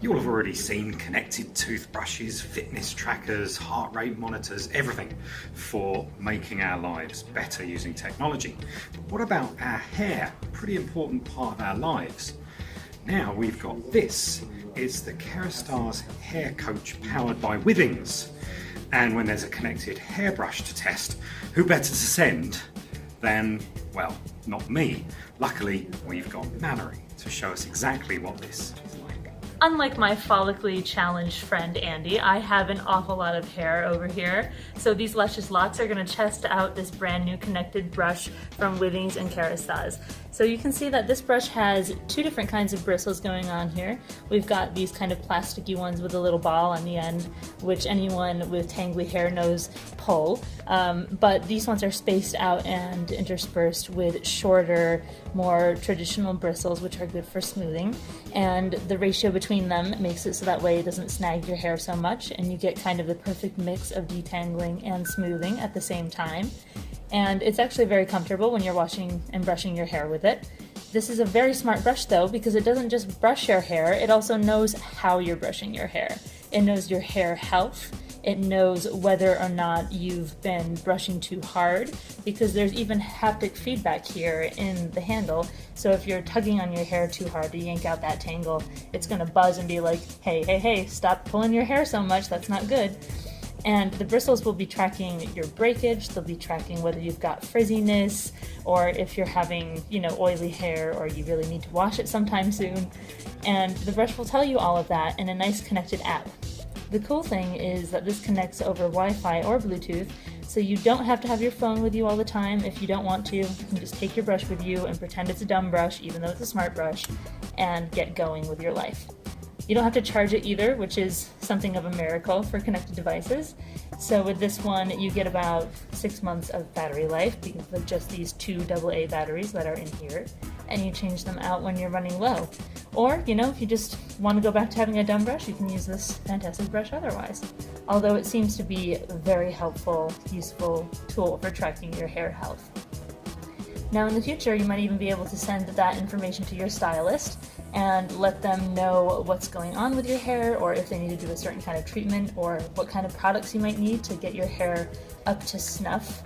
You'll have already seen connected toothbrushes, fitness trackers, heart rate monitors, everything for making our lives better using technology. But what about our hair? Pretty important part of our lives. Now we've got this. It's the Kerastase Hair Coach powered by Withings. And when there's a connected hairbrush to test, who better to send than, well, not me. Luckily, we've got Mallory to show us exactly what this is like. Unlike my follically challenged friend Andy, I have an awful lot of hair over here. So these Luscious Locks are going to test out this brand new connected brush from Withings and Kerastase. So you can see that this brush has two different kinds of bristles going on here. We've got these kind of plasticky ones with a little ball on the end, which anyone with tangly hair knows pull. But these ones are spaced out and interspersed with shorter, more traditional bristles, which are good for smoothing. And the ratio between them makes it so that way it doesn't snag your hair so much, and you get kind of the perfect mix of detangling and smoothing at the same time. And it's actually very comfortable when you're washing and brushing your hair with it. This is a very smart brush though, because it doesn't just brush your hair, it also knows how you're brushing your hair. It knows your hair health. It knows whether or not you've been brushing too hard, because there's even haptic feedback here in the handle. So if you're tugging on your hair too hard to yank out that tangle, it's gonna buzz and be like, hey, stop pulling your hair so much, that's not good. And the bristles will be tracking your breakage, they'll be tracking whether you've got frizziness, or if you're having, oily hair, or you really need to wash it sometime soon. And the brush will tell you all of that in a nice connected app. The cool thing is that this connects over Wi-Fi or Bluetooth, so you don't have to have your phone with you all the time. If you don't want to, you can just take your brush with you and pretend it's a dumb brush, even though it's a smart brush, and get going with your life. You don't have to charge it either, which is something of a miracle for connected devices. So with this one, you get about 6 months of battery life with just these two AA batteries that are in here, and you change them out when you're running low. Or, if you just want to go back to having a dumb brush, you can use this fantastic brush otherwise. Although it seems to be a very helpful, useful tool for tracking your hair health. Now in the future, you might even be able to send that information to your stylist and let them know what's going on with your hair, or if they need to do a certain kind of treatment, or what kind of products you might need to get your hair up to snuff.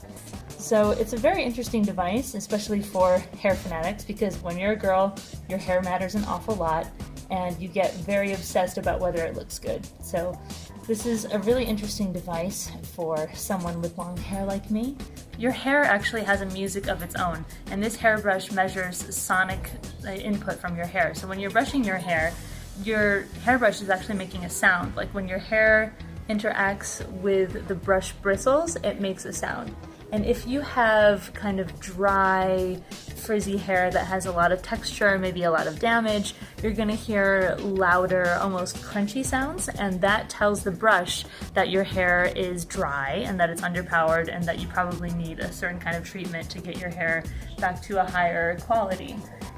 So it's a very interesting device, especially for hair fanatics, because when you're a girl, your hair matters an awful lot, and you get very obsessed about whether it looks good. So this is a really interesting device for someone with long hair like me. Your hair actually has a music of its own, and this hairbrush measures sonic input from your hair. So when you're brushing your hairbrush is actually making a sound. Like when your hair interacts with the brush bristles, it makes a sound. And if you have kind of dry, frizzy hair that has a lot of texture, maybe a lot of damage, you're gonna hear louder, almost crunchy sounds, and that tells the brush that your hair is dry and that it's underpowered and that you probably need a certain kind of treatment to get your hair back to a higher quality.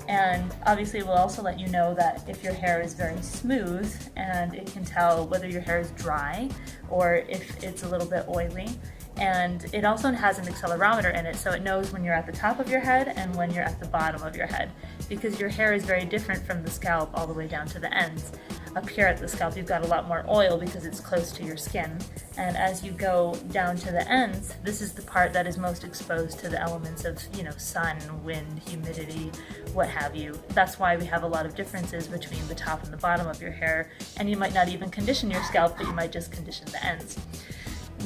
And obviously it will also let you know that if your hair is very smooth, and it can tell whether your hair is dry or if it's a little bit oily. And it also has an accelerometer in it, so it knows when you're at the top of your head and when you're at the bottom of your head, because your hair is very different from the scalp all the way down to the ends. Up here at the scalp you've got a lot more oil because it's close to your skin, and as you go down to the ends, this is the part that is most exposed to the elements of, sun, wind, humidity, what have you. That's why we have a lot of differences between the top and the bottom of your hair, and you might not even condition your scalp, but you might just condition the ends.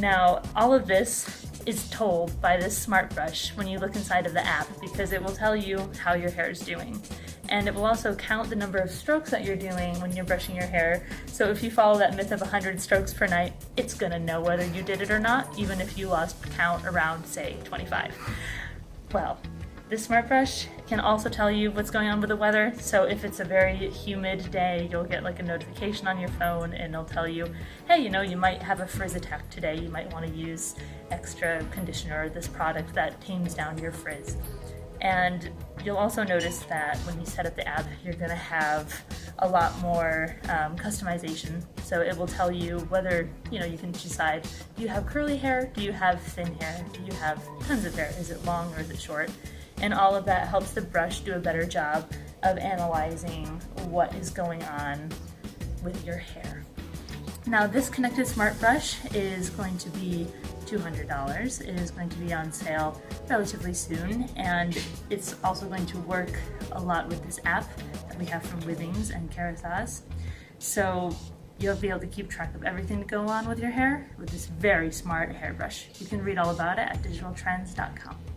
Now, all of this is told by this smart brush when you look inside of the app, because it will tell you how your hair is doing. And it will also count the number of strokes that you're doing when you're brushing your hair. So if you follow that myth of 100 strokes per night, it's gonna know whether you did it or not, even if you lost count around, say, 25. Well, this smart brush can also tell you what's going on with the weather. So if it's a very humid day, you'll get like a notification on your phone and it'll tell you, hey, you might have a frizz attack today. You might want to use extra conditioner, this product that tames down your frizz. And you'll also notice that when you set up the app, you're going to have a lot more customization. So it will tell you whether, you can decide, do you have curly hair? Do you have thin hair? Do you have tons of hair? Is it long or is it short? And all of that helps the brush do a better job of analyzing what is going on with your hair. Now this connected smart brush is going to be $200. It is going to be on sale relatively soon, and it's also going to work a lot with this app that we have from Withings and Kerastase. So you'll be able to keep track of everything to go on with your hair with this very smart hairbrush. You can read all about it at digitaltrends.com.